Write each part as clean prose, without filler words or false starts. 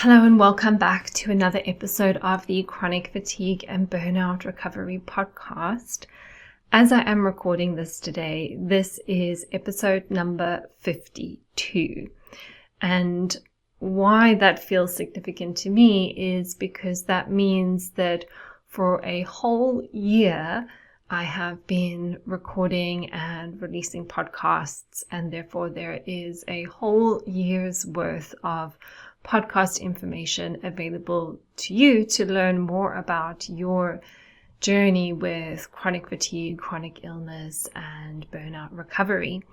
Hello and welcome back to another episode of the Chronic Fatigue and Burnout Recovery podcast. As I am recording this today, this is episode number 52. And why that feels significant to me is because that means that for a whole year, I have been recording and releasing podcasts, and therefore there is a whole year's worth of podcast information available to you to learn more about your journey with chronic fatigue, chronic illness, and burnout recovery.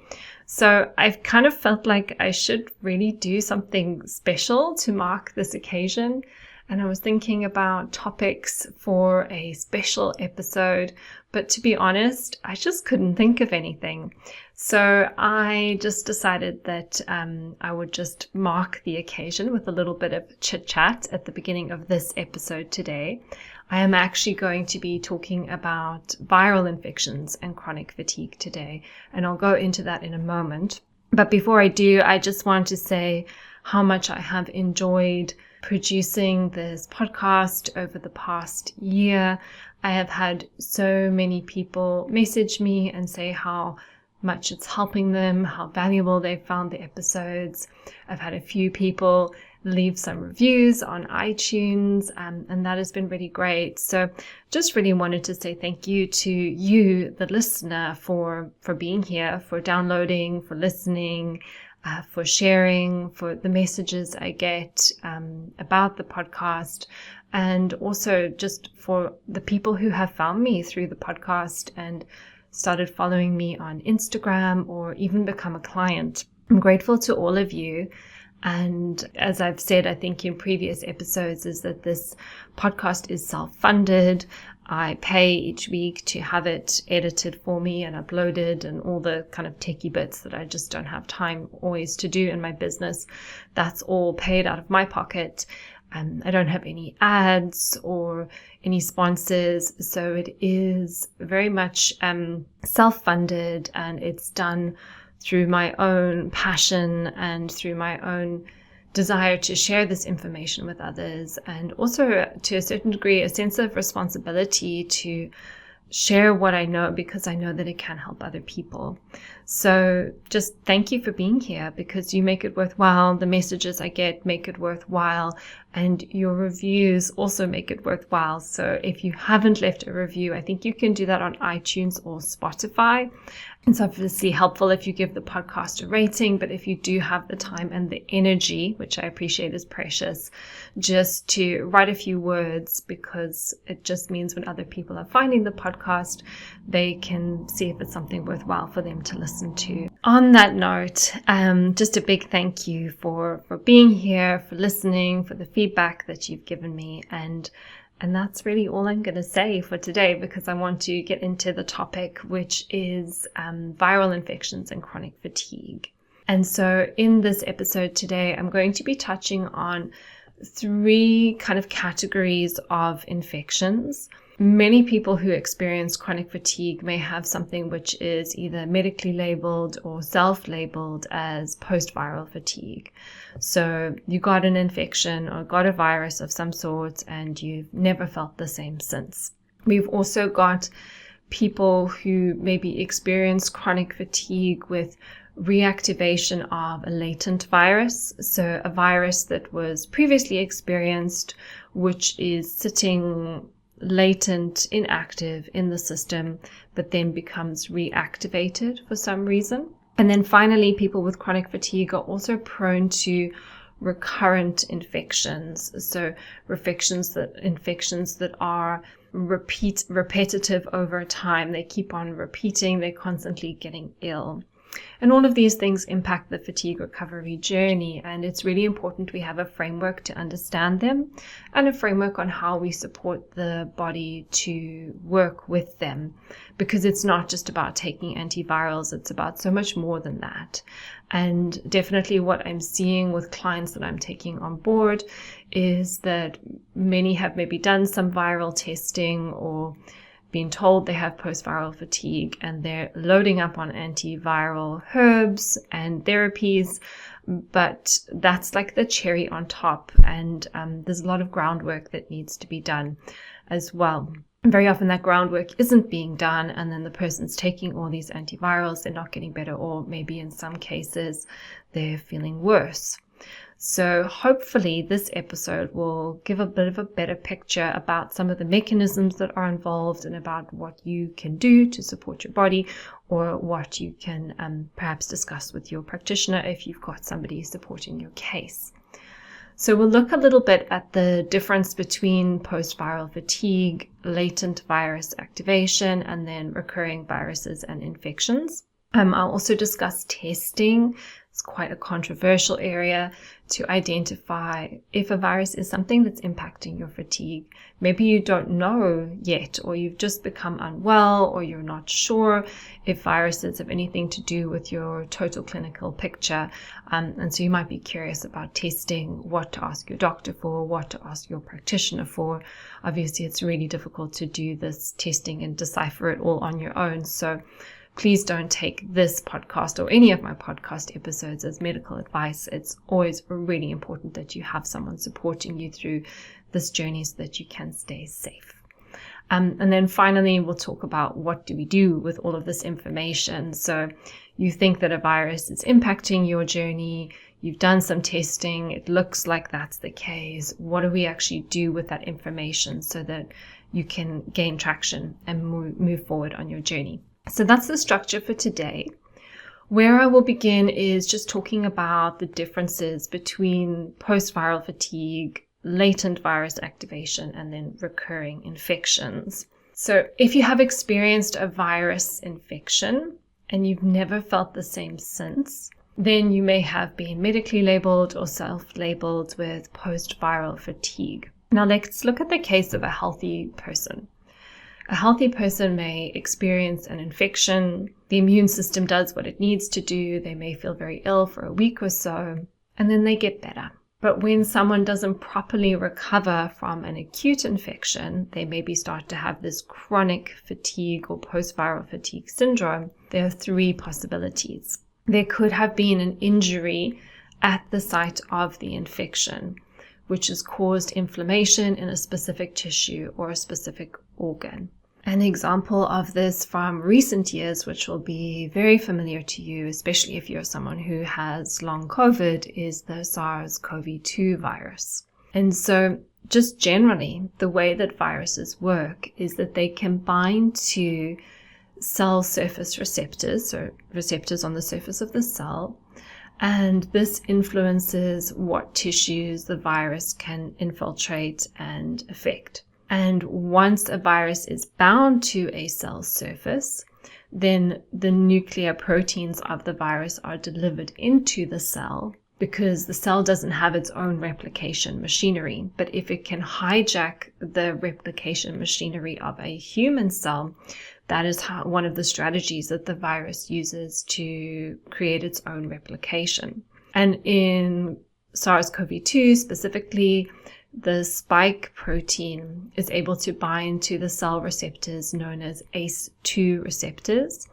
So I've kind of felt like I should really do something special to mark this occasion. And I was thinking about topics for a special episode, but to be honest, I just couldn't think of anything. So I just decided that I would just mark the occasion with a little bit of chit chat at the beginning of this episode today. I am actually going to be talking about viral infections and chronic fatigue today, and I'll go into that in a moment. But before I do, I just want to say how much I have enjoyed producing this podcast over the past year. I have had so many people message me and say how much it's helping them, how valuable they've found the episodes. I've had a few people leave some reviews on iTunes, and that has been really great. So just really wanted to say thank you to you, the listener, for being here, for downloading, for listening, for sharing, for the messages I get about the podcast, and also just for the people who have found me through the podcast and started following me on Instagram or even become a client. I'm grateful to all of you. And as I've said, I think in previous episodes, is that this podcast is self-funded. I pay each week to have it edited for me and uploaded, and all the kind of techie bits that I just don't have time always to do in my business. That's all paid out of my pocket. I don't have any ads or any sponsors. So it is very much self-funded, and it's done through my own passion and through my own desire to share this information with others, and also to a certain degree a sense of responsibility to share what I know, because I know that it can help other people. So just thank you for being here, because you make it worthwhile. The messages I get make it worthwhile, and your reviews also make it worthwhile. So if you haven't left a review, I think you can do that on iTunes or Spotify. It's obviously helpful if you give the podcast a rating, but if you do have the time and the energy, which I appreciate is precious, just to write a few words, because it just means when other people are finding the podcast, they can see if it's something worthwhile for them to listen to. On that note, just a big thank you for being here, for listening, for the feedback that you've given me, and that's really all I'm going to say for today, because I want to get into the topic, which is viral infections and chronic fatigue. And so in this episode today, I'm going to be touching on three kind of categories of infections. Many people who experience chronic fatigue may have something which is either medically labeled or self-labeled as post-viral fatigue. So you got an infection or got a virus of some sort, and you've never felt the same since. We've also got people who maybe experience chronic fatigue with reactivation of a latent virus. So a virus that was previously experienced, which is sitting latent, inactive in the system, but then becomes reactivated for some reason. And then finally, people with chronic fatigue are also prone to recurrent infections. So infections that are repetitive over time. They keep on repeating. They're constantly getting ill. And all of these things impact the fatigue recovery journey, and it's really important we have a framework to understand them and a framework on how we support the body to work with them, because it's not just about taking antivirals, it's about so much more than that. And definitely what I'm seeing with clients that I'm taking on board is that many have maybe done some viral testing or been told they have post-viral fatigue and they're loading up on antiviral herbs and therapies, but that's like the cherry on top, and there's a lot of groundwork that needs to be done as well. And very often that groundwork isn't being done, and then the person's taking all these antivirals, they're not getting better, or maybe in some cases they're feeling worse. So hopefully this episode will give a bit of a better picture about some of the mechanisms that are involved and about what you can do to support your body, or what you can perhaps discuss with your practitioner if you've got somebody supporting your case. So we'll look a little bit at the difference between post-viral fatigue, latent virus activation, and then recurring viruses and infections. I'll also discuss testing. It's quite a controversial area to identify if a virus is something that's impacting your fatigue. Maybe you don't know yet, or you've just become unwell, or you're not sure if viruses have anything to do with your total clinical picture. And so you might be curious about testing, what to ask your doctor for, what to ask your practitioner for. Obviously, it's really difficult to do this testing and decipher it all on your own. So please don't take this podcast or any of my podcast episodes as medical advice. It's always really important that you have someone supporting you through this journey so that you can stay safe. And then finally, we'll talk about what do we do with all of this information. So you think that a virus is impacting your journey, you've done some testing, it looks like that's the case. What do we actually do with that information so that you can gain traction and move forward on your journey? So that's the structure for today. Where I will begin is just talking about the differences between post-viral fatigue, latent virus activation, and then recurring infections. So if you have experienced a virus infection and you've never felt the same since, then you may have been medically labeled or self-labeled with post-viral fatigue. Now let's look at the case of a healthy person. A healthy person may experience an infection. The immune system does what it needs to do. They may feel very ill for a week or so, and then they get better. But when someone doesn't properly recover from an acute infection, they maybe start to have this chronic fatigue or post-viral fatigue syndrome. There are three possibilities. There could have been an injury at the site of the infection, which has caused inflammation in a specific tissue or a specific organ. An example of this from recent years, which will be very familiar to you, especially if you're someone who has long COVID, is the SARS-CoV-2 virus. And so just generally, the way that viruses work is that they can bind to cell surface receptors, so receptors on the surface of the cell, and this influences what tissues the virus can infiltrate and affect. And once a virus is bound to a cell surface, then the nuclear proteins of the virus are delivered into the cell, because the cell doesn't have its own replication machinery. But if it can hijack the replication machinery of a human cell, that is one of the strategies that the virus uses to create its own replication. And in SARS-CoV-2 specifically, the spike protein is able to bind to the cell receptors known as ACE2 receptors.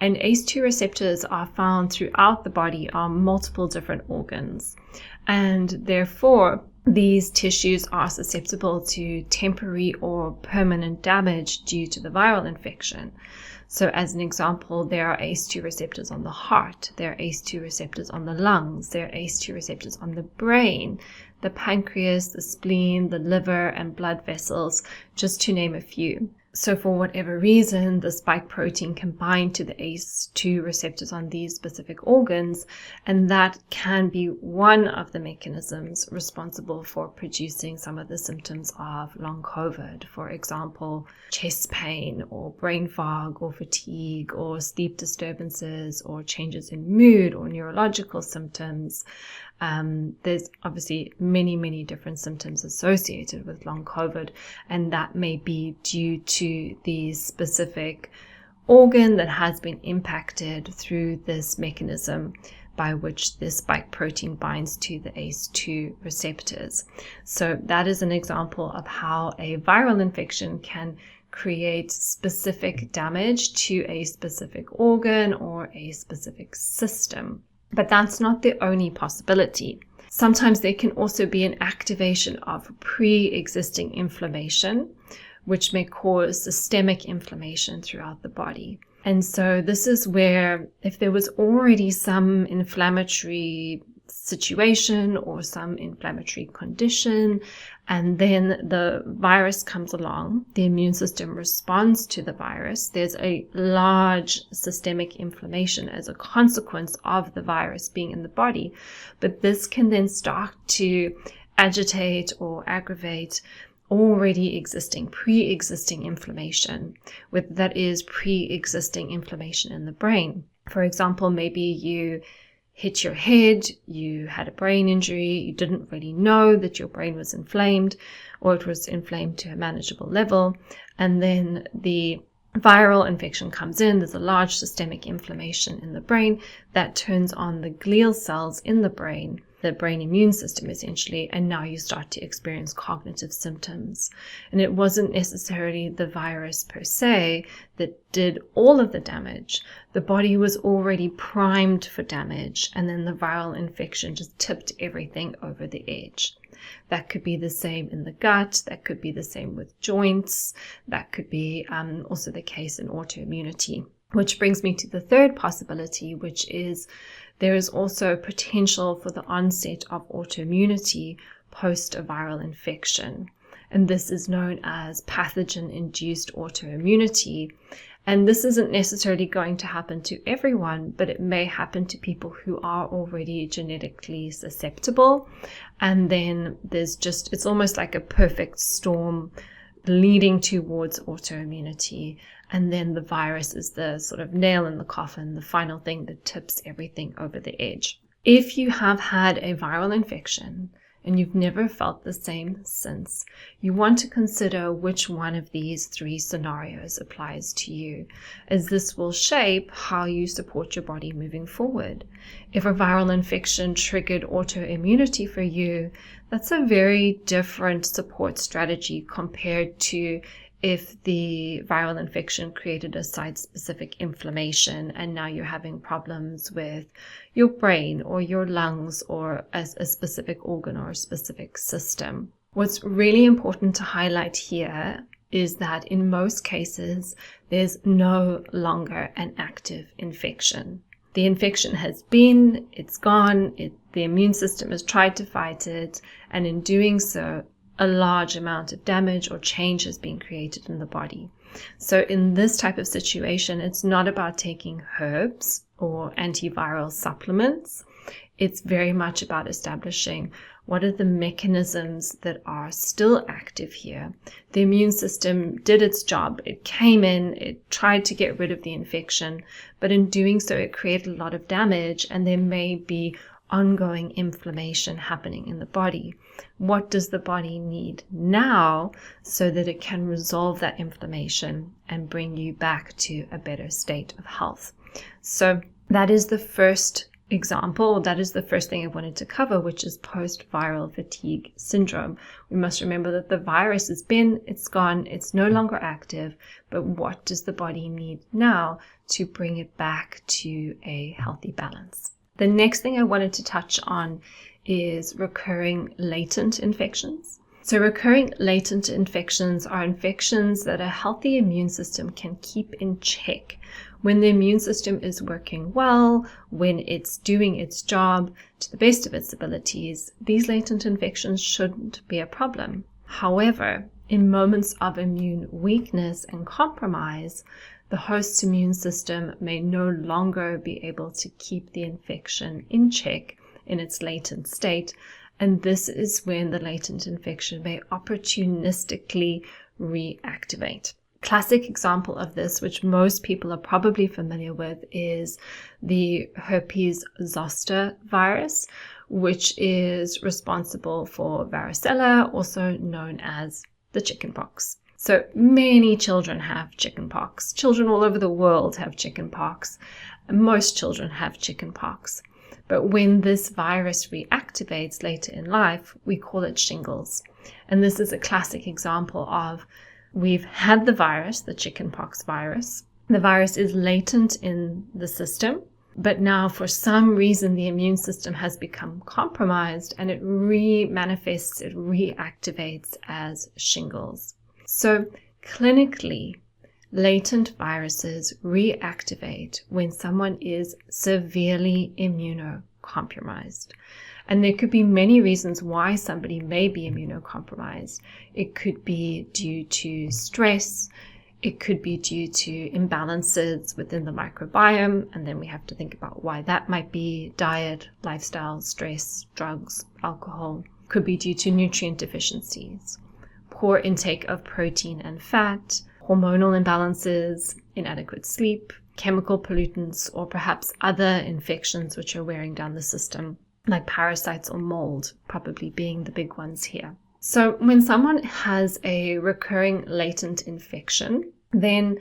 And ACE2 receptors are found throughout the body on multiple different organs. And therefore, these tissues are susceptible to temporary or permanent damage due to the viral infection. So as an example, there are ACE2 receptors on the heart, there are ACE2 receptors on the lungs, there are ACE2 receptors on the brain, the pancreas, the spleen, the liver, and blood vessels, just to name a few. So for whatever reason, the spike protein can bind to the ACE2 receptors on these specific organs, and that can be one of the mechanisms responsible for producing some of the symptoms of long COVID. For example, chest pain or brain fog or fatigue or sleep disturbances or changes in mood or neurological symptoms. There's obviously many different symptoms associated with long COVID, and that may be due to the specific organ that has been impacted through this mechanism by which the spike protein binds to the ACE2 receptors. So that is an example of how a viral infection can create specific damage to a specific organ or a specific system. But that's not the only possibility. Sometimes there can also be an activation of pre-existing inflammation, which may cause systemic inflammation throughout the body. And so this is where, if there was already some inflammatory situation or some inflammatory condition, and then the virus comes along, the immune system responds to the virus, there's a large systemic inflammation as a consequence of the virus being in the body. But this can then start to agitate or aggravate already existing, pre-existing inflammation, that is pre-existing inflammation in the brain. For example, maybe you hit your head, you had a brain injury, you didn't really know that your brain was inflamed, or it was inflamed to a manageable level, and then the viral infection comes in, there's a large systemic inflammation in the brain that turns on the glial cells in the brain immune system essentially, and now you start to experience cognitive symptoms. And it wasn't necessarily the virus per se that did all of the damage. The body was already primed for damage, and then the viral infection just tipped everything over the edge. That could be the same in the gut, that could be the same with joints, that could be also the case in autoimmunity. Which brings me to the third possibility, which is there is also potential for the onset of autoimmunity post a viral infection. And this is known as pathogen-induced autoimmunity. And this isn't necessarily going to happen to everyone, but it may happen to people who are already genetically susceptible. And then it's almost like a perfect storm leading towards autoimmunity. And then the virus is the sort of nail in the coffin, the final thing that tips everything over the edge. If you have had a viral infection and you've never felt the same since, you want to consider which one of these three scenarios applies to you, as this will shape how you support your body moving forward. If a viral infection triggered autoimmunity for you, that's a very different support strategy compared to if the viral infection created a site-specific inflammation and now you're having problems with your brain or your lungs or a specific organ or a specific system. What's really important to highlight here is that in most cases, there's no longer an active infection. The infection has been, it's gone, the immune system has tried to fight it, and in doing so, a large amount of damage or change has been created in the body. So in this type of situation, it's not about taking herbs or antiviral supplements. It's very much about establishing what are the mechanisms that are still active here. The immune system did its job. It came in, it tried to get rid of the infection, but in doing so, it created a lot of damage, and there may be ongoing inflammation happening in the body. What does the body need now so that it can resolve that inflammation and bring you back to a better state of health? So that is the first example. That is the first thing I wanted to cover, which is post-viral fatigue syndrome. We must remember that the virus has been, it's gone, it's no longer active, but what does the body need now to bring it back to a healthy balance? The next thing I wanted to touch on is recurring latent infections. So recurring latent infections are infections that a healthy immune system can keep in check. When the immune system is working well, when it's doing its job to the best of its abilities, these latent infections shouldn't be a problem. However, in moments of immune weakness and compromise, the host's immune system may no longer be able to keep the infection in check in its latent state, and this is when the latent infection may opportunistically reactivate. Classic example of this, which most people are probably familiar with, is the herpes zoster virus, which is responsible for varicella, also known as the chickenpox. So many children have chickenpox. Children all over the world have chickenpox. Most children have chickenpox. But when this virus reactivates later in life, we call it shingles. And this is a classic example of We've had the virus, the chickenpox virus. The virus is latent in the system, but now for some reason the immune system has become compromised and it re-manifests, it reactivates as shingles. So clinically, latent viruses reactivate when someone is severely immunocompromised. And there could be many reasons why somebody may be immunocompromised. It could be due to stress. It could be due to imbalances within the microbiome. And then we have to think about why that might be: diet, lifestyle, stress, drugs, alcohol. Could be due to nutrient deficiencies, poor intake of protein and fat, hormonal imbalances, inadequate sleep, chemical pollutants, or perhaps other infections which are wearing down the system, like parasites or mold, probably being the big ones here. So when someone has a recurring latent infection, then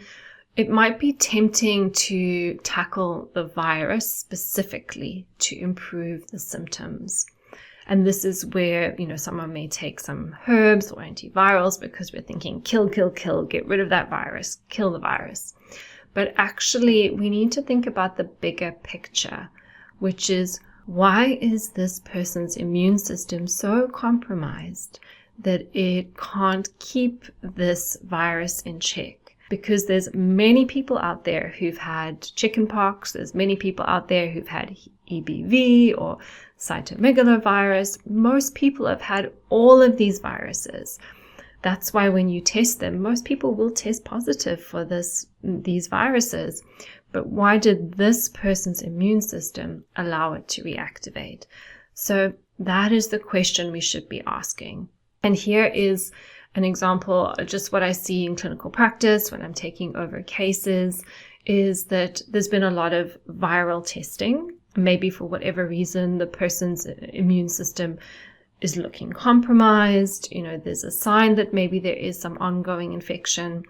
it might be tempting to tackle the virus specifically to improve the symptoms. And this is where, someone may take some herbs or antivirals because we're thinking, kill, kill, kill, get rid of that virus, kill the virus. But actually, we need to think about the bigger picture, which is, why is this person's immune system so compromised that it can't keep this virus in check? Because there's many people out there who've had chickenpox, there's many people out there who've had EBV or cytomegalovirus. Most people have had all of these viruses. That's why when you test them, most people will test positive for these viruses. But why did this person's immune system allow it to reactivate? So that is the question we should be asking. And here is an example, just what I see in clinical practice when I'm taking over cases, is that there's been a lot of viral testing. Maybe for whatever reason, the person's immune system is looking compromised. There's a sign that maybe there is some ongoing infection.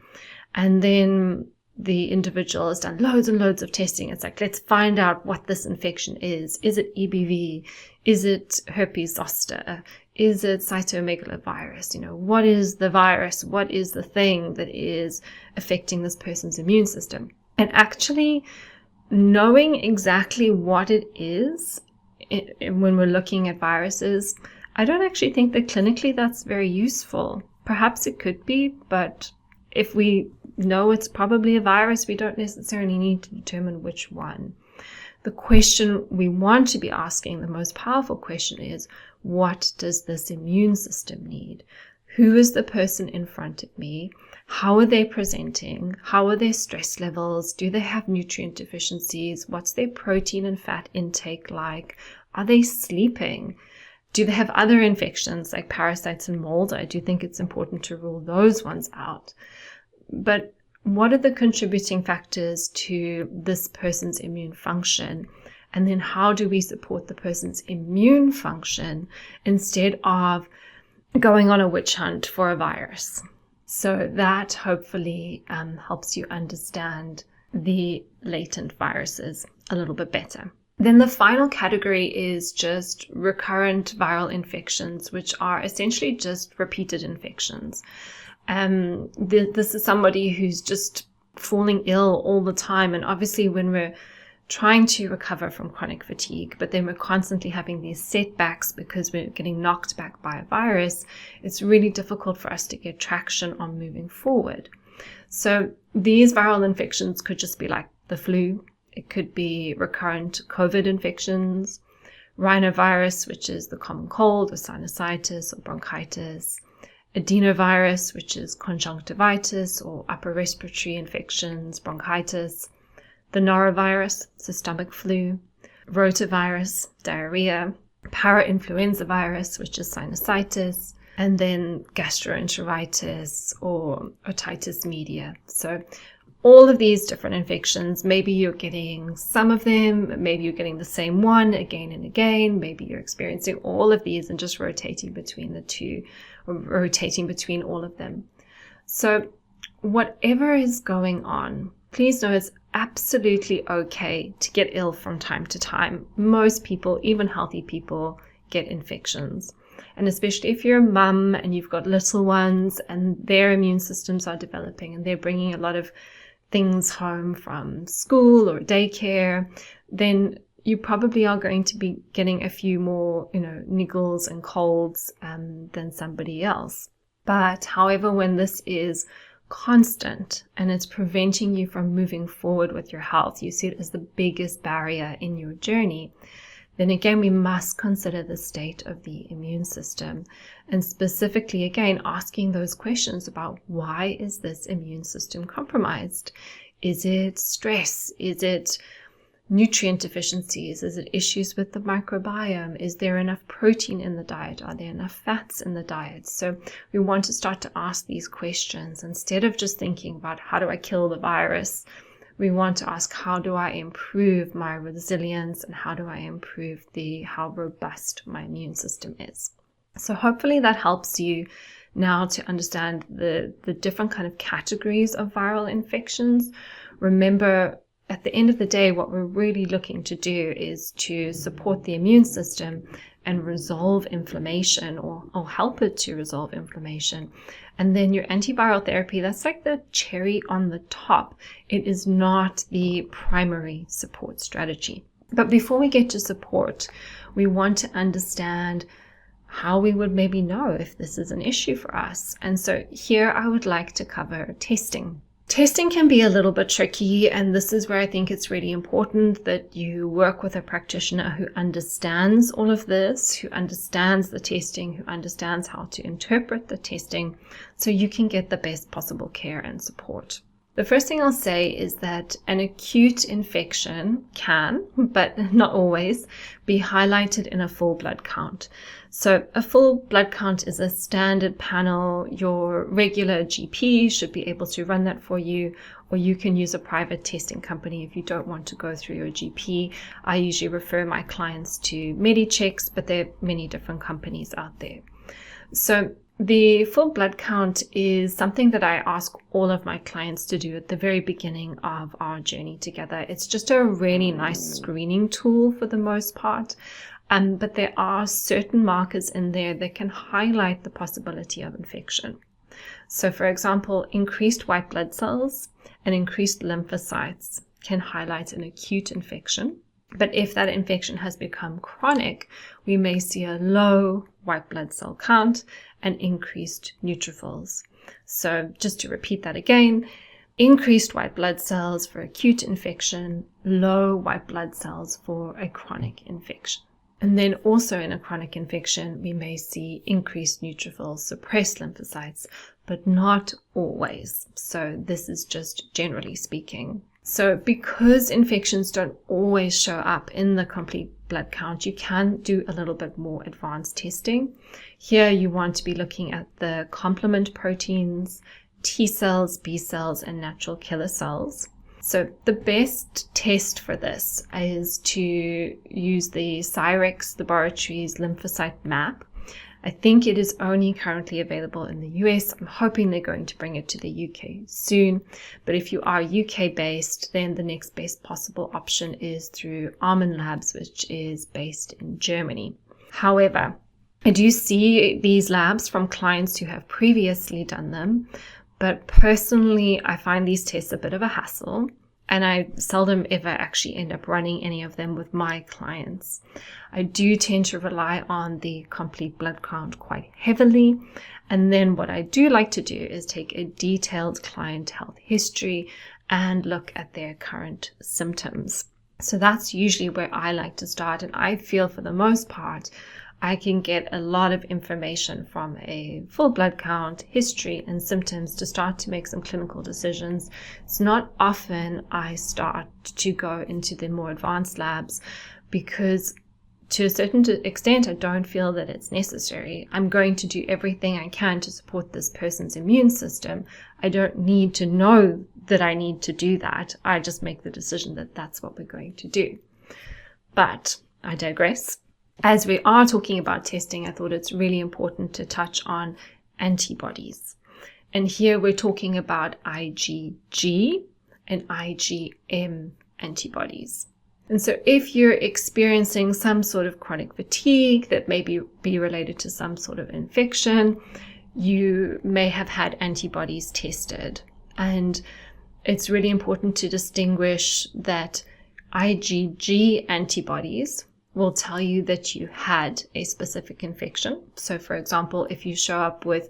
And then the individual has done loads and loads of testing. It's like, let's find out what this infection is. Is it EBV? Is it herpes zoster? Is it cytomegalovirus? What is the virus? What is the thing that is affecting this person's immune system? And actually, knowing exactly what it is when we're looking at viruses, I don't actually think that clinically that's very useful. Perhaps it could be, but if we know it's probably a virus, we don't necessarily need to determine which one. The question we want to be asking, the most powerful question, is, what does this immune system need? Who is the person in front of me? How are they presenting? How are their stress levels? Do they have nutrient deficiencies? What's their protein and fat intake like? Are they sleeping? Do they have other infections like parasites and mold? I do think it's important to rule those ones out. But what are the contributing factors to this person's immune function? And then how do we support the person's immune function instead of going on a witch hunt for a virus? So that hopefully helps you understand the latent viruses a little bit better. Then the final category is just recurrent viral infections, which are essentially just repeated infections. This is somebody who's just falling ill all the time. And obviously when we're trying to recover from chronic fatigue, but then we're constantly having these setbacks because we're getting knocked back by a virus, it's really difficult for us to get traction on moving forward. So these viral infections could just be like the flu. It could be recurrent COVID infections, rhinovirus, which is the common cold or sinusitis or bronchitis, adenovirus, which is conjunctivitis or upper respiratory infections, bronchitis, the norovirus, so stomach flu, rotavirus, diarrhea, parainfluenza virus, which is sinusitis, and then gastroenteritis or otitis media. So all of these different infections, maybe you're getting some of them, maybe you're getting the same one again and again, maybe you're experiencing all of these and just rotating between the two, or rotating between all of them. So whatever is going on, please know it's absolutely okay to get ill from time to time. Most people, even healthy people, get infections. And especially if you're a mum and you've got little ones and their immune systems are developing and they're bringing a lot of things home from school or daycare, then you probably are going to be getting a few more, niggles and colds than somebody else. But however, when this is constant and it's preventing you from moving forward with your health, you see it as the biggest barrier in your journey, then again, we must consider the state of the immune system, and specifically, again, asking those questions about why is this immune system compromised? Is it stress? Is it nutrient deficiencies? Is it issues with the microbiome? Is there enough protein in the diet? Are there enough fats in the diet? So we want to start to ask these questions instead of just thinking about how do I kill the virus. We want to ask, how do I improve my resilience, and how do I improve how robust my immune system is? So hopefully that helps you now to understand the different kind of categories of viral infections. Remember, at the end of the day, what we're really looking to do is to support the immune system and resolve inflammation, or help it to resolve inflammation. And then your antiviral therapy, that's like the cherry on the top. It is not the primary support strategy. But before we get to support, we want to understand how we would maybe know if this is an issue for us. And so here I would like to cover testing. Testing can be a little bit tricky, and this is where I think it's really important that you work with a practitioner who understands all of this, who understands the testing, who understands how to interpret the testing, so you can get the best possible care and support. The first thing I'll say is that an acute infection can, but not always, be highlighted in a full blood count. So a full blood count is a standard panel. Your regular GP should be able to run that for you, or you can use a private testing company if you don't want to go through your GP. I usually refer my clients to MediChecks, but there are many different companies out there. So the full blood count is something that I ask all of my clients to do at the very beginning of our journey together. It's just a really nice screening tool for the most part. But there are certain markers in there that can highlight the possibility of infection. So for example, increased white blood cells and increased lymphocytes can highlight an acute infection. But if that infection has become chronic, we may see a low white blood cell count and increased neutrophils. So just to repeat that again, increased white blood cells for acute infection, low white blood cells for a chronic infection. And then also in a chronic infection, we may see increased neutrophils, suppressed lymphocytes, but not always. So this is just generally speaking. So because infections don't always show up in the complete blood count, you can do a little bit more advanced testing. Here you want to be looking at the complement proteins, T cells, B cells, and natural killer cells. So the best test for this is to use the Cyrex Laboratories lymphocyte map. I think it is only currently available in the US. I'm hoping they're going to bring it to the UK soon. But if you are UK based, then the next best possible option is through Almond Labs, which is based in Germany. However, I do see these labs from clients who have previously done them. But personally, I find these tests a bit of a hassle, and I seldom ever actually end up running any of them with my clients. I do tend to rely on the complete blood count quite heavily. And then what I do like to do is take a detailed client health history and look at their current symptoms. So that's usually where I like to start. And I feel for the most part, I can get a lot of information from a full blood count, history, and symptoms to start to make some clinical decisions. It's not often I start to go into the more advanced labs because to a certain extent, I don't feel that it's necessary. I'm going to do everything I can to support this person's immune system. I don't need to know that I need to do that. I just make the decision that that's what we're going to do. But I digress. As we are talking about testing, I thought it's really important to touch on antibodies. And here we're talking about IgG and IgM antibodies. And so if you're experiencing some sort of chronic fatigue that may be related to some sort of infection, you may have had antibodies tested. And it's really important to distinguish that IgG antibodies will tell you that you had a specific infection. So for example, if you show up with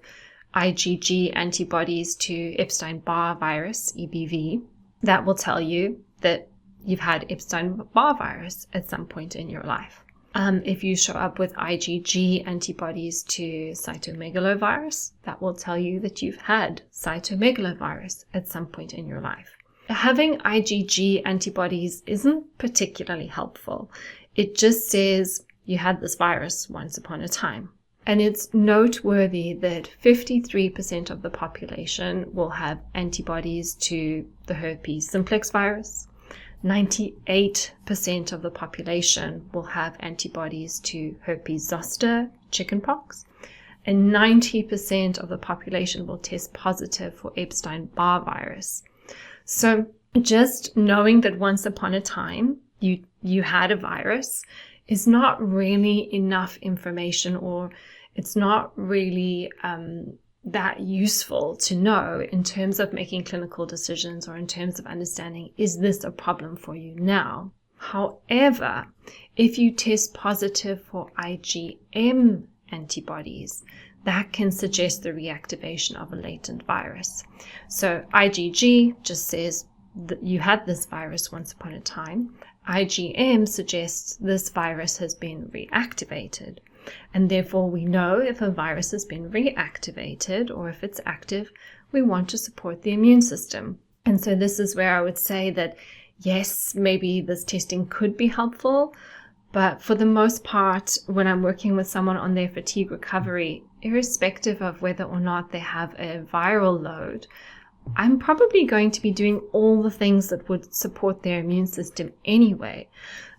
IgG antibodies to Epstein-Barr virus, EBV, that will tell you that you've had Epstein-Barr virus at some point in your life. If you show up with IgG antibodies to cytomegalovirus, that will tell you that you've had cytomegalovirus at some point in your life. Having IgG antibodies isn't particularly helpful. It just says you had this virus once upon a time. And it's noteworthy that 53% of the population will have antibodies to the herpes simplex virus. 98% of the population will have antibodies to herpes zoster, chickenpox, and 90% of the population will test positive for Epstein-Barr virus. So just knowing that once upon a time you had a virus is not really enough information, or it's not really that useful to know in terms of making clinical decisions or in terms of understanding, is this a problem for you now? However, if you test positive for IgM antibodies, that can suggest the reactivation of a latent virus. So IgG just says that you had this virus once upon a time. IgM suggests this virus has been reactivated. And therefore we know if a virus has been reactivated or if it's active, we want to support the immune system. And so this is where I would say that, yes, maybe this testing could be helpful, but for the most part, when I'm working with someone on their fatigue recovery, irrespective of whether or not they have a viral load, I'm probably going to be doing all the things that would support their immune system anyway.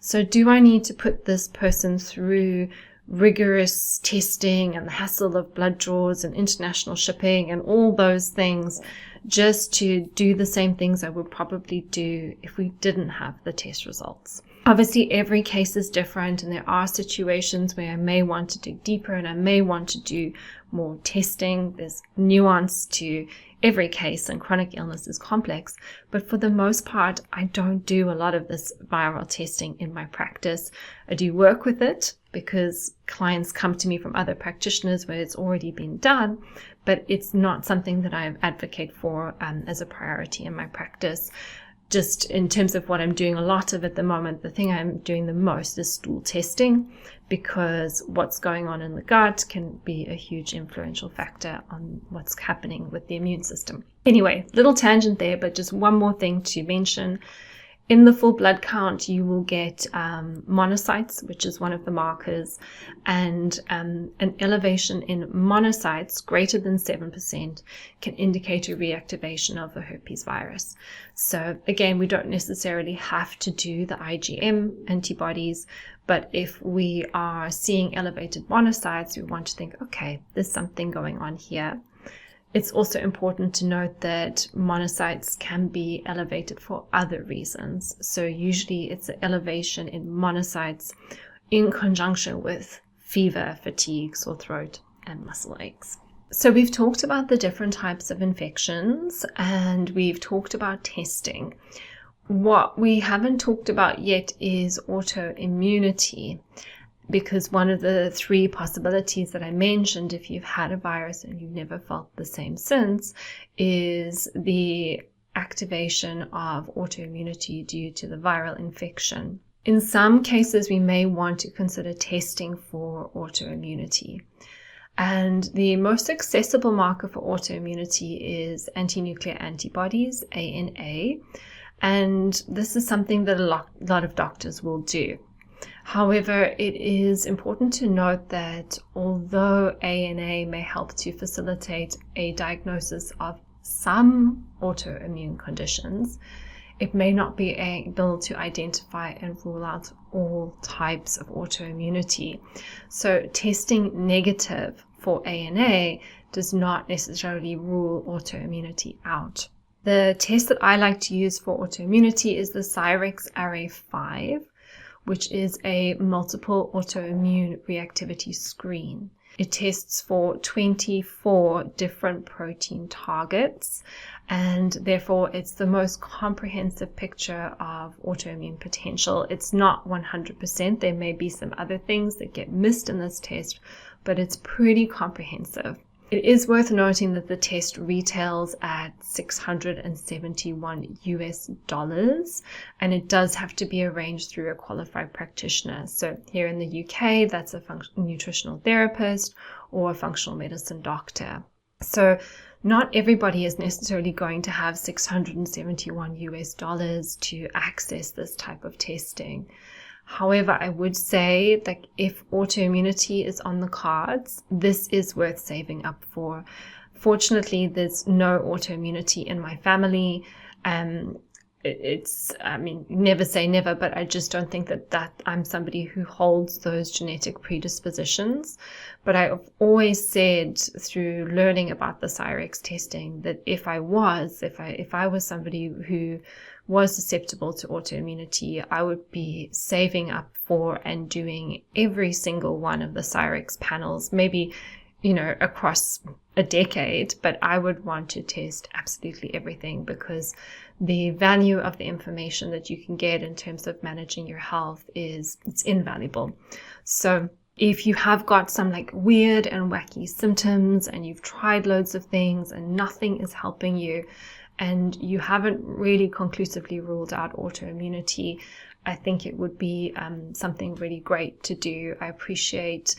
So do I need to put this person through rigorous testing and the hassle of blood draws and international shipping and all those things just to do the same things I would probably do if we didn't have the test results? Obviously, every case is different, and there are situations where I may want to dig deeper and I may want to do more testing. There's nuance to every case, and chronic illness is complex. But for the most part, I don't do a lot of this viral testing in my practice. I do work with it because clients come to me from other practitioners where it's already been done, but it's not something that I advocate for as a priority in my practice. Just in terms of what I'm doing a lot of at the moment, the thing I'm doing the most is stool testing, because what's going on in the gut can be a huge influential factor on what's happening with the immune system. Anyway, little tangent there, but just one more thing to mention. In the full blood count, you will get monocytes, which is one of the markers, and an elevation in monocytes greater than 7% can indicate a reactivation of the herpes virus. So again, we don't necessarily have to do the IgM antibodies, but if we are seeing elevated monocytes, we want to think, okay, there's something going on here. It's also important to note that monocytes can be elevated for other reasons. So usually it's an elevation in monocytes in conjunction with fever, fatigue, sore throat, and muscle aches. So we've talked about the different types of infections, and we've talked about testing. What we haven't talked about yet is autoimmunity, because one of the three possibilities that I mentioned, if you've had a virus and you've never felt the same since, is the activation of autoimmunity due to the viral infection. In some cases, we may want to consider testing for autoimmunity. And the most accessible marker for autoimmunity is anti-nuclear antibodies, ANA. And this is something that a lot of doctors will do. However, it is important to note that although ANA may help to facilitate a diagnosis of some autoimmune conditions, it may not be able to identify and rule out all types of autoimmunity. So testing negative for ANA does not necessarily rule autoimmunity out. The test that I like to use for autoimmunity is the Cyrex Array 5, which is a multiple autoimmune reactivity screen. It tests for 24 different protein targets, and therefore it's the most comprehensive picture of autoimmune potential. It's not 100%. There may be some other things that get missed in this test, but it's pretty comprehensive. It is worth noting that the test retails at $671 US, and it does have to be arranged through a qualified practitioner. So here in the UK, that's a nutritional therapist or a functional medicine doctor. So not everybody is necessarily going to have $671 US to access this type of testing. However, I would say that if autoimmunity is on the cards, this is worth saving up for. Fortunately, there's no autoimmunity in my family. Never say never, but I just don't think that I'm somebody who holds those genetic predispositions. But I've always said through learning about the Cyrex testing that if I was somebody who was susceptible to autoimmunity, I would be saving up for and doing every single one of the Cyrex panels, maybe, across a decade, but I would want to test absolutely everything because the value of the information that you can get in terms of managing your health it's invaluable. So if you have got some weird and wacky symptoms and you've tried loads of things and nothing is helping you, and you haven't really conclusively ruled out autoimmunity, I think it would be something really great to do. I appreciate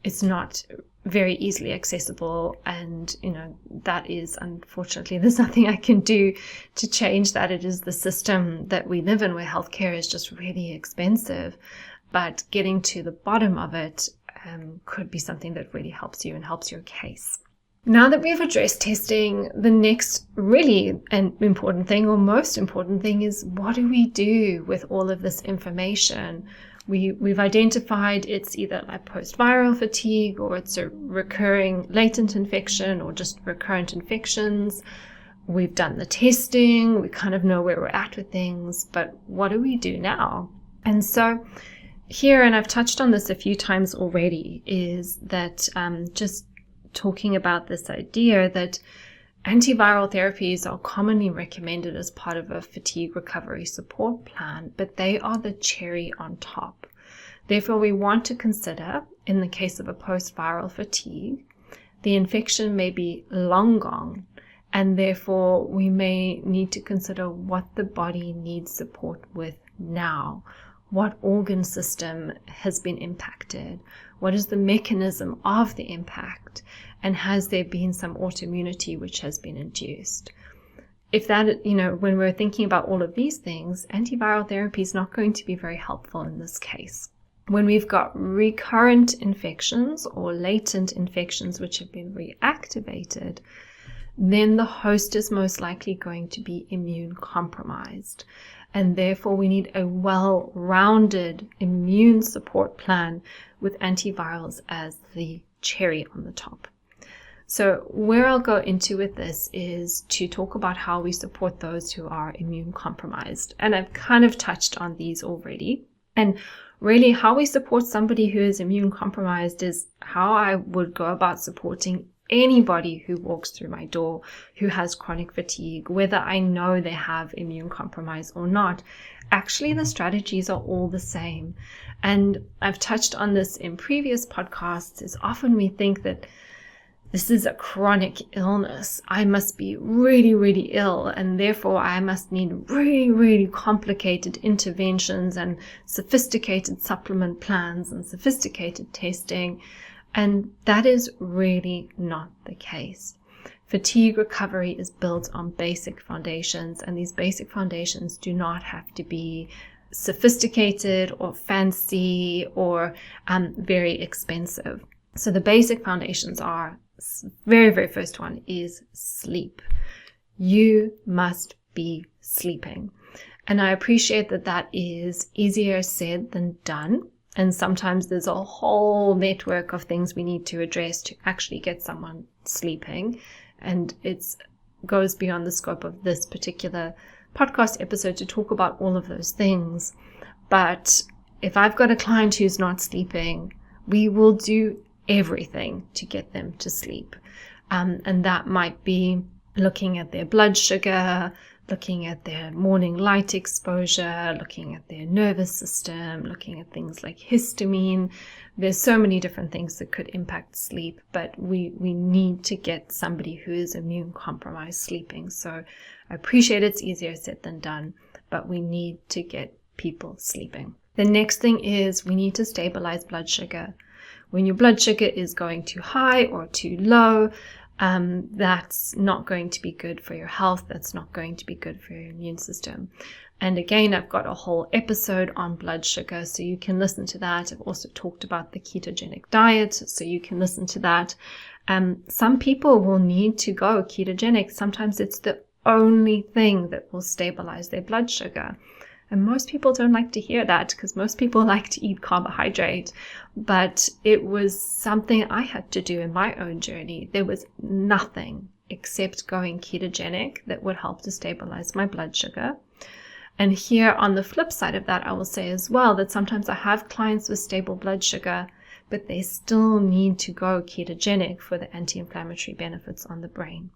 it's not very easily accessible, and that is, unfortunately, there's nothing I can do to change that. It is the system that we live in where healthcare is just really expensive, but getting to the bottom of it could be something that really helps you and helps your case. Now that we've addressed testing, the next really important thing, or most important thing, is what do we do with all of this information? We've identified it's either post-viral fatigue, or it's a recurring latent infection, or just recurrent infections. We've done the testing, we kind of know where we're at with things, but what do we do now? And so here, and I've touched on this a few times already, is that just talking about this idea that antiviral therapies are commonly recommended as part of a fatigue recovery support plan, but they are the cherry on top. Therefore, we want to consider, in the case of a post-viral fatigue, the infection may be long gone, and therefore we may need to consider what the body needs support with now. What organ system has been impacted? What is the mechanism of the impact? And has there been some autoimmunity which has been induced? If that, when we're thinking about all of these things, antiviral therapy is not going to be very helpful in this case. When we've got recurrent infections or latent infections which have been reactivated, then the host is most likely going to be immune compromised. And therefore we need a well-rounded immune support plan with antivirals as the cherry on the top. So where I'll go into with this is to talk about how we support those who are immune compromised. And I've kind of touched on these already. And really how we support somebody who is immune compromised is how I would go about supporting anybody who walks through my door who has chronic fatigue, whether I know they have immune compromise or not. Actually, the strategies are all the same. And I've touched on this in previous podcasts, is often we think that this is a chronic illness. I must be really, really ill, and therefore I must need really, really complicated interventions and sophisticated supplement plans and sophisticated testing. And that is really not the case. Fatigue recovery is built on basic foundations, and these basic foundations do not have to be sophisticated or fancy or very expensive. So the basic foundations are, very, very first one is sleep. You must be sleeping. And I appreciate that that is easier said than done. And sometimes there's a whole network of things we need to address to actually get someone sleeping. And it's goes beyond the scope of this particular podcast episode to talk about all of those things. But if I've got a client who's not sleeping, we will do everything to get them to sleep. And that might be looking at their blood sugar, looking at their morning light exposure, looking at their nervous system, looking at things like histamine. There's so many different things that could impact sleep, but we need to get somebody who is immune compromised sleeping. So I appreciate it's easier said than done, but we need to get people sleeping. The next thing is we need to stabilize blood sugar. When your blood sugar is going too high or too low, that's not going to be good for your health. That's not going to be good for your immune system. And again, I've got a whole episode on blood sugar, so you can listen to that. I've also talked about the ketogenic diet, so you can listen to that. Some people will need to go ketogenic. Sometimes it's the only thing that will stabilize their blood sugar. And most people don't like to hear that because most people like to eat carbohydrate. But it was something I had to do in my own journey. There was nothing except going ketogenic that would help to stabilize my blood sugar. And here on the flip side of that, I will say as well that sometimes I have clients with stable blood sugar, but they still need to go ketogenic for the anti-inflammatory benefits on the brain.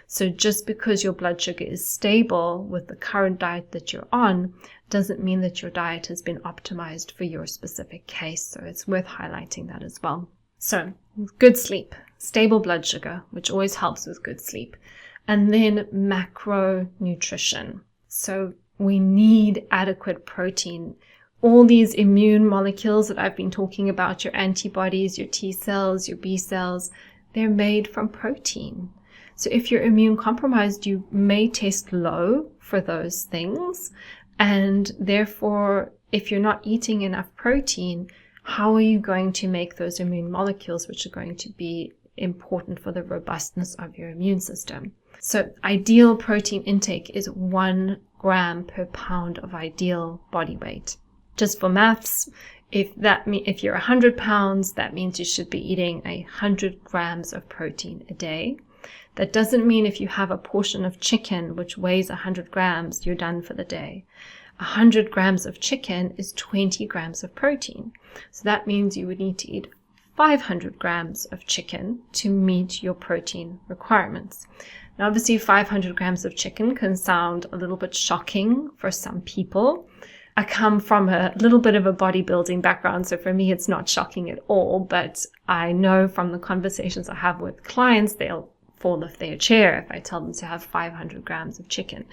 So just because your blood sugar is stable with the current diet that you're on doesn't mean that your diet has been optimized for your specific case. So it's worth highlighting that as well. So good sleep, stable blood sugar, which always helps with good sleep, and then macronutrition. So we need adequate protein. All these immune molecules that I've been talking about, your antibodies, your T cells, your B cells, they're made from protein. So if you're immune compromised, you may test low for those things. And therefore, if you're not eating enough protein, how are you going to make those immune molecules, which are going to be important for the robustness of your immune system? So ideal protein intake is 1 gram per pound of ideal body weight. Just for maths, if you're 100 pounds, that means you should be eating 100 grams of protein a day. That doesn't mean if you have a portion of chicken which weighs 100 grams, you're done for the day. 100 grams of chicken is 20 grams of protein. So that means you would need to eat 500 grams of chicken to meet your protein requirements. Now, obviously, 500 grams of chicken can sound a little bit shocking for some people. I come from a little bit of a bodybuilding background, so for me, it's not shocking at all. But I know from the conversations I have with clients, they'll fall off their chair if I tell them to have 500 grams of chicken.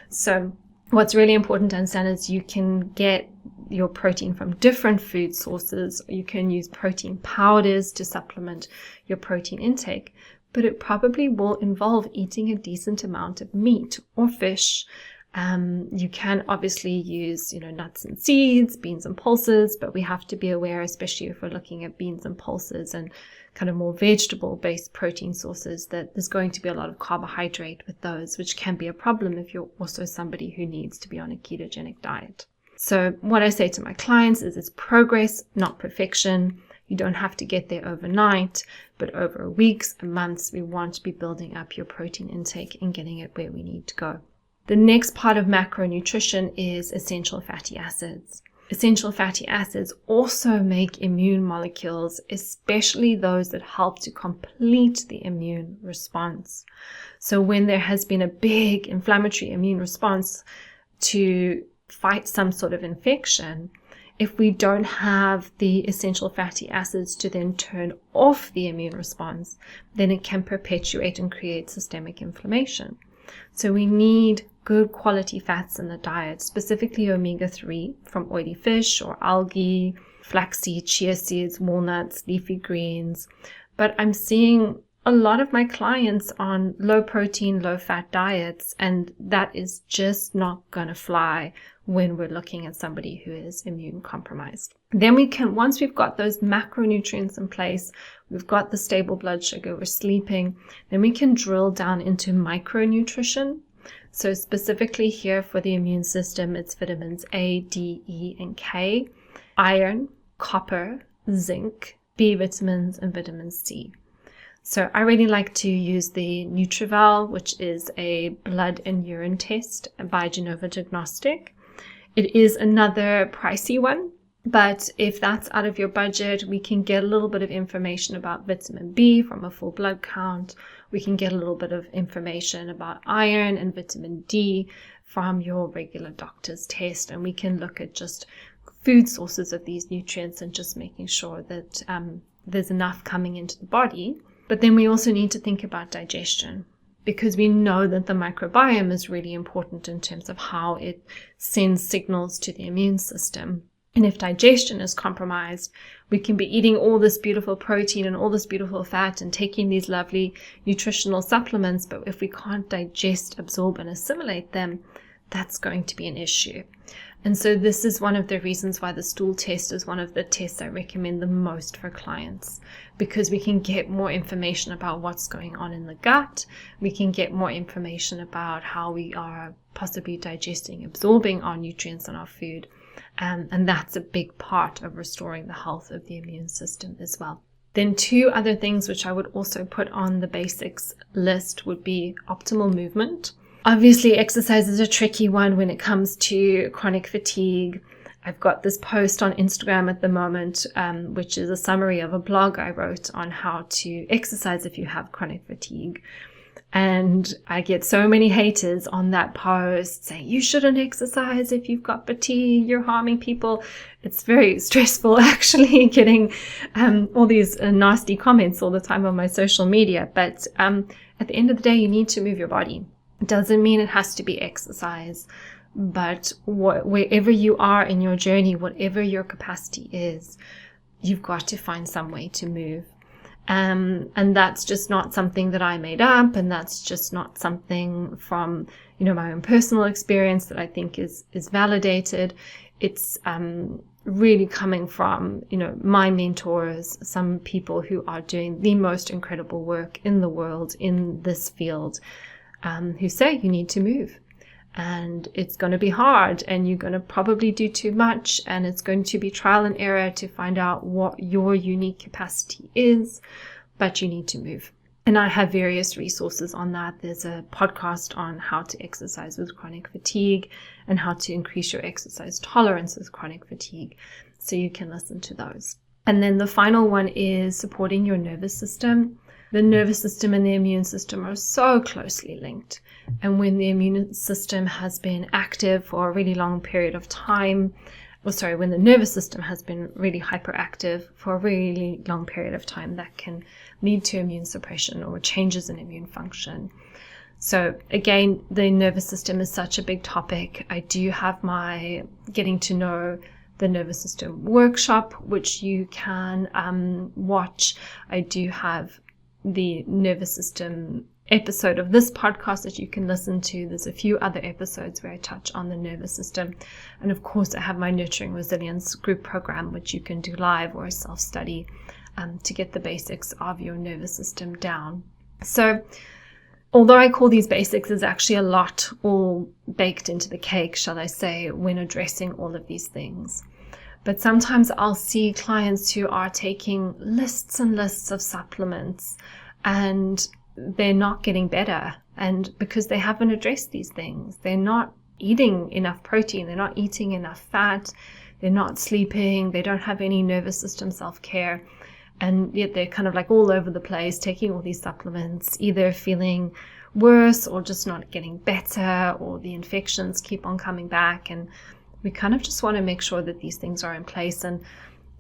So what's really important to understand is you can get your protein from different food sources. You can use protein powders to supplement your protein intake, but it probably will involve eating a decent amount of meat or fish. You can obviously use, nuts and seeds, beans and pulses, but we have to be aware, especially if we're looking at beans and pulses and kind of more vegetable-based protein sources, that there's going to be a lot of carbohydrate with those, which can be a problem if you're also somebody who needs to be on a ketogenic diet. So what I say to my clients is it's progress, not perfection. You don't have to get there overnight, but over weeks and months, we want to be building up your protein intake and getting it where we need to go. The next part of macronutrition is essential fatty acids. Essential fatty acids also make immune molecules, especially those that help to complete the immune response. So when there has been a big inflammatory immune response to fight some sort of infection, if we don't have the essential fatty acids to then turn off the immune response, then it can perpetuate and create systemic inflammation. So we need good quality fats in the diet, specifically omega-3 from oily fish or algae, flaxseed, chia seeds, walnuts, leafy greens. But I'm seeing a lot of my clients on low protein, low fat diets, and that is just not going to fly when we're looking at somebody who is immune compromised. Then once we've got those macronutrients in place, we've got the stable blood sugar, we're sleeping, then we can drill down into micronutrition. So specifically here for the immune system, it's vitamins A, D, E, and K, iron, copper, zinc, B vitamins, and vitamin C. So I really like to use the Nutrival, which is a blood and urine test by Genova Diagnostic. It is another pricey one, but if that's out of your budget, we can get a little bit of information about vitamin B from a full blood count. We can get a little bit of information about iron and vitamin D from your regular doctor's test, and we can look at just food sources of these nutrients and just making sure that there's enough coming into the body. But then we also need to think about digestion, because we know that the microbiome is really important in terms of how it sends signals to the immune system. And if digestion is compromised, we can be eating all this beautiful protein and all this beautiful fat and taking these lovely nutritional supplements, but if we can't digest, absorb, and assimilate them, that's going to be an issue. And so this is one of the reasons why the stool test is one of the tests I recommend the most for clients, because we can get more information about what's going on in the gut. We can get more information about how we are possibly digesting, absorbing our nutrients in our food. And that's a big part of restoring the health of the immune system as well. Then 2 other things which I would also put on the basics list would be optimal movement. Obviously, exercise is a tricky one when it comes to chronic fatigue. I've got this post on Instagram at the moment, which is a summary of a blog I wrote on how to exercise if you have chronic fatigue. And I get so many haters on that post saying, you shouldn't exercise if you've got fatigue, you're harming people. It's very stressful actually getting all these nasty comments all the time on my social media. But at the end of the day, you need to move your body. It doesn't mean it has to be exercise, but wherever you are in your journey, whatever your capacity is, you've got to find some way to move. And that's just not something that I made up, and that's just not something from, my own personal experience that I think is validated. It's really coming from, my mentors, some people who are doing the most incredible work in the world in this field, who say you need to move. And it's going to be hard, and you're going to probably do too much, and it's going to be trial and error to find out what your unique capacity is, but you need to move. And I have various resources on that. There's a podcast on how to exercise with chronic fatigue and how to increase your exercise tolerance with chronic fatigue. So you can listen to those. And then the final one is supporting your nervous system. The nervous system and the immune system are so closely linked. And when the immune system has been active for a really long period of time, when the nervous system has been really hyperactive for a really long period of time, that can lead to immune suppression or changes in immune function. So again, the nervous system is such a big topic. I do have my Getting to Know the Nervous System workshop, which you can watch. I do have the nervous system episode of this podcast that you can listen to. There's a few other episodes where I touch on the nervous system. And of course, I have my Nurturing Resilience group program, which you can do live or self-study to get the basics of your nervous system down. So although I call these basics, there's actually a lot all baked into the cake, shall I say, when addressing all of these things. But sometimes I'll see clients who are taking lists and lists of supplements and they're not getting better. And because they haven't addressed these things, they're not eating enough protein, they're not eating enough fat, they're not sleeping, they don't have any nervous system self-care. And yet they're kind of like all over the place, taking all these supplements, either feeling worse or just not getting better, or the infections keep on coming back. And we kind of just want to make sure that these things are in place. And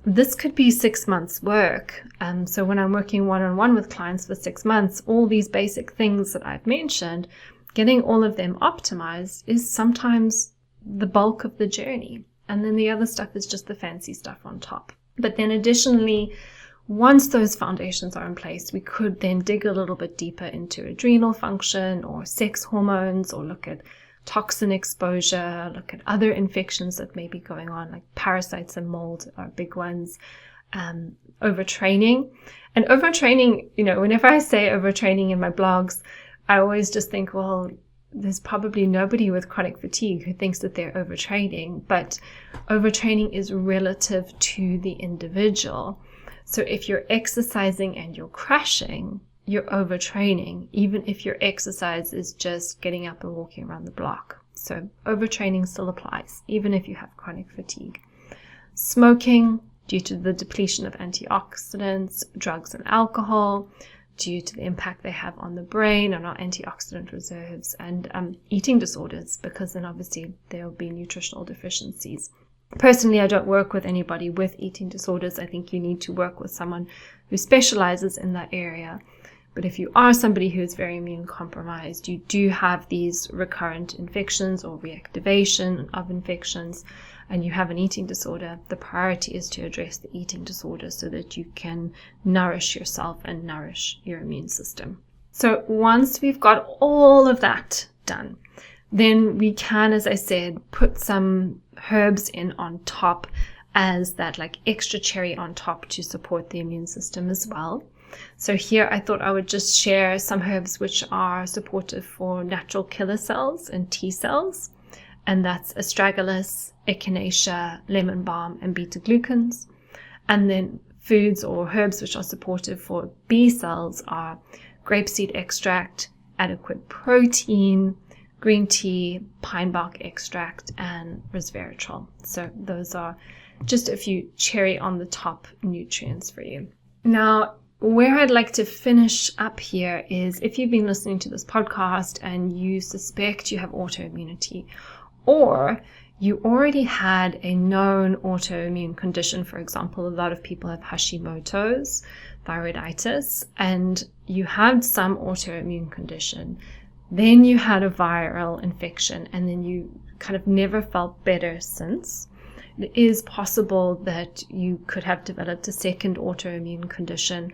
this could be 6 months work. So when I'm working one-on-one with clients for 6 months, all these basic things that I've mentioned, getting all of them optimized is sometimes the bulk of the journey. And then the other stuff is just the fancy stuff on top. But then additionally, once those foundations are in place, we could then dig a little bit deeper into adrenal function or sex hormones, or look at toxin exposure, look at other infections that may be going on, like parasites and mold are big ones, overtraining. And overtraining, whenever I say overtraining in my blogs, I always just think, well, there's probably nobody with chronic fatigue who thinks that they're overtraining, but overtraining is relative to the individual. So if you're exercising and you're crashing, you're overtraining, even if your exercise is just getting up and walking around the block. So overtraining still applies, even if you have chronic fatigue. Smoking, due to the depletion of antioxidants, drugs and alcohol, due to the impact they have on the brain and our antioxidant reserves, and eating disorders, because then obviously there will be nutritional deficiencies. Personally, I don't work with anybody with eating disorders. I think you need to work with someone who specializes in that area. But if you are somebody who is very immune compromised, you do have these recurrent infections or reactivation of infections, and you have an eating disorder, the priority is to address the eating disorder so that you can nourish yourself and nourish your immune system. So once we've got all of that done, then we can, as I said, put some herbs in on top as that like extra cherry on top to support the immune system as well. So here I thought I would just share some herbs which are supportive for natural killer cells and T cells, and that's astragalus, echinacea, lemon balm, and beta-glucans. And then foods or herbs which are supportive for B cells are grapeseed extract, adequate protein, green tea, pine bark extract, and resveratrol. So those are just a few cherry on the top nutrients for you. Now, where I'd like to finish up here is if you've been listening to this podcast and you suspect you have autoimmunity, or you already had a known autoimmune condition. For example, a lot of people have Hashimoto's, thyroiditis, and you had some autoimmune condition. Then you had a viral infection, and then you kind of never felt better since. It is possible that you could have developed a second autoimmune condition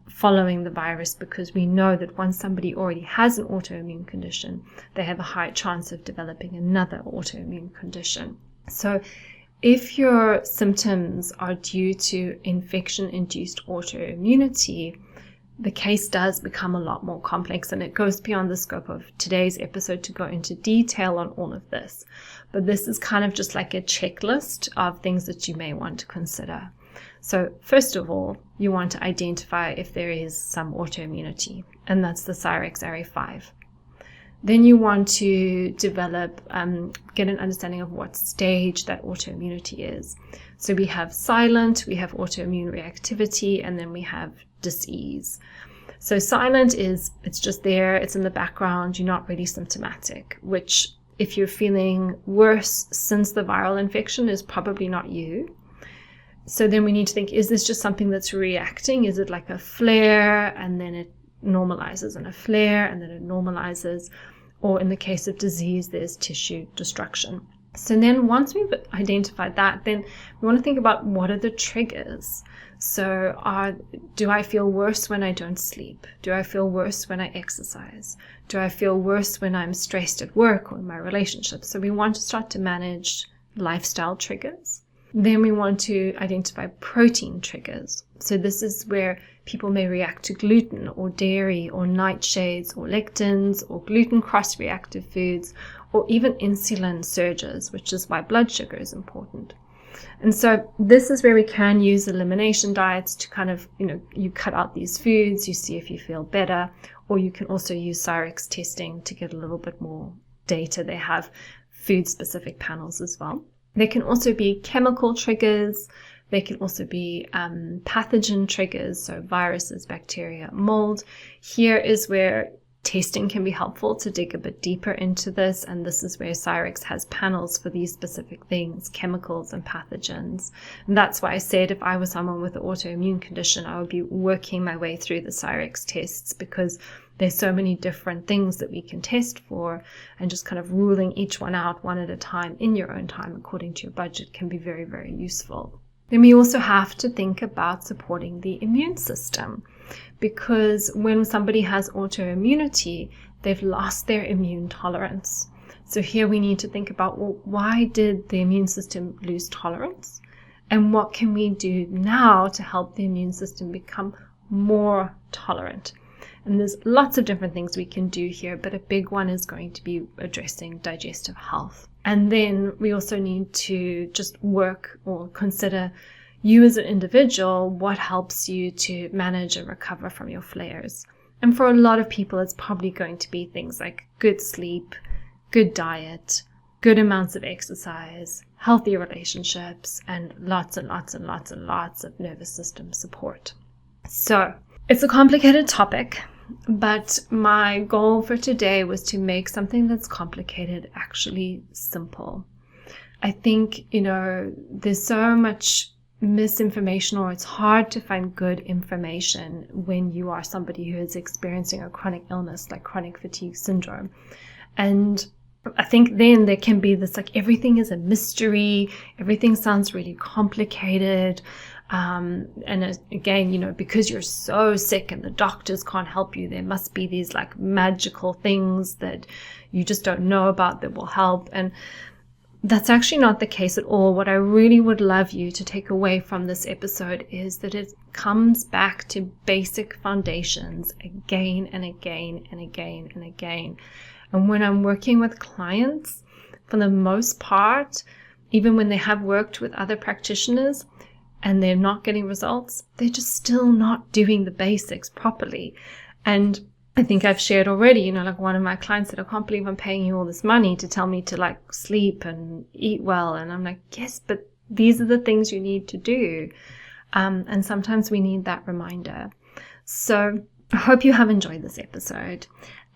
following the virus, because we know that once somebody already has an autoimmune condition, they have a high chance of developing another autoimmune condition. So if your symptoms are due to infection-induced autoimmunity, the case does become a lot more complex, and it goes beyond the scope of today's episode to go into detail on all of this. But this is kind of just like a checklist of things that you may want to consider. So first of all, you want to identify if there is some autoimmunity, and that's the Cyrex RA5. Then you want to develop, get an understanding of what stage that autoimmunity is. So we have silent, we have autoimmune reactivity, and then we have disease. So silent is, it's just there, it's in the background, you're not really symptomatic, which if you're feeling worse since the viral infection is probably not you. So then we need to think, is this just something that's reacting? Is it like a flare and then it normalizes, and a flare and then it normalizes? Or in the case of disease, there's tissue destruction. So then once we've identified that, then we want to think about what are the triggers. So do I feel worse when I don't sleep? Do I feel worse when I exercise? Do I feel worse when I'm stressed at work or in my relationship? So we want to start to manage lifestyle triggers. Then we want to identify protein triggers. So this is where people may react to gluten or dairy or nightshades or lectins or gluten cross-reactive foods, or even insulin surges, which is why blood sugar is important. And so this is where we can use elimination diets to kind of, you cut out these foods, you see if you feel better, or you can also use Cyrex testing to get a little bit more data. They have food-specific panels as well. There can also be chemical triggers. They can also be pathogen triggers, so viruses, bacteria, mold. Here is where testing can be helpful to dig a bit deeper into this, and this is where Cyrex has panels for these specific things, chemicals and pathogens. And that's why I said if I was someone with an autoimmune condition, I would be working my way through the Cyrex tests, because there's so many different things that we can test for, and just kind of ruling each one out one at a time in your own time according to your budget can be very, very useful. Then we also have to think about supporting the immune system, because when somebody has autoimmunity, they've lost their immune tolerance. So here we need to think about, well, why did the immune system lose tolerance? And what can we do now to help the immune system become more tolerant? And there's lots of different things we can do here, but a big one is going to be addressing digestive health. And then we also need to just work or consider you as an individual, what helps you to manage and recover from your flares. And for a lot of people, it's probably going to be things like good sleep, good diet, good amounts of exercise, healthy relationships, and lots and lots and lots and lots of nervous system support. So it's a complicated topic, but my goal for today was to make something that's complicated actually simple. I think, there's so much misinformation, or it's hard to find good information when you are somebody who is experiencing a chronic illness like chronic fatigue syndrome. And I think then there can be this like everything is a mystery, everything sounds really complicated. And again, because you're so sick and the doctors can't help you, there must be these like magical things that you just don't know about that will help. And that's actually not the case at all. What I really would love you to take away from this episode is that it comes back to basic foundations again and again and again and again. And when I'm working with clients, for the most part, even when they have worked with other practitioners and they're not getting results, they're just still not doing the basics properly. And I think I've shared already, like one of my clients said, I can't believe I'm paying you all this money to tell me to like sleep and eat well. And I'm like, yes, but these are the things you need to do. And sometimes we need that reminder. So I hope you have enjoyed this episode.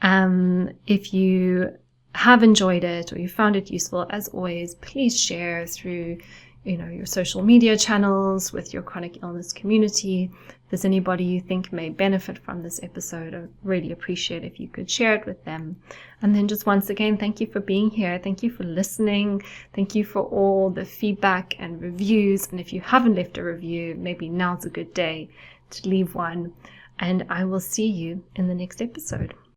If you have enjoyed it or you found it useful, as always, please share through your social media channels with your chronic illness community. If there's anybody you think may benefit from this episode, I really appreciate if you could share it with them. And then just once again, thank you for being here. Thank you for listening. Thank you for all the feedback and reviews. And if you haven't left a review, maybe now's a good day to leave one. And I will see you in the next episode.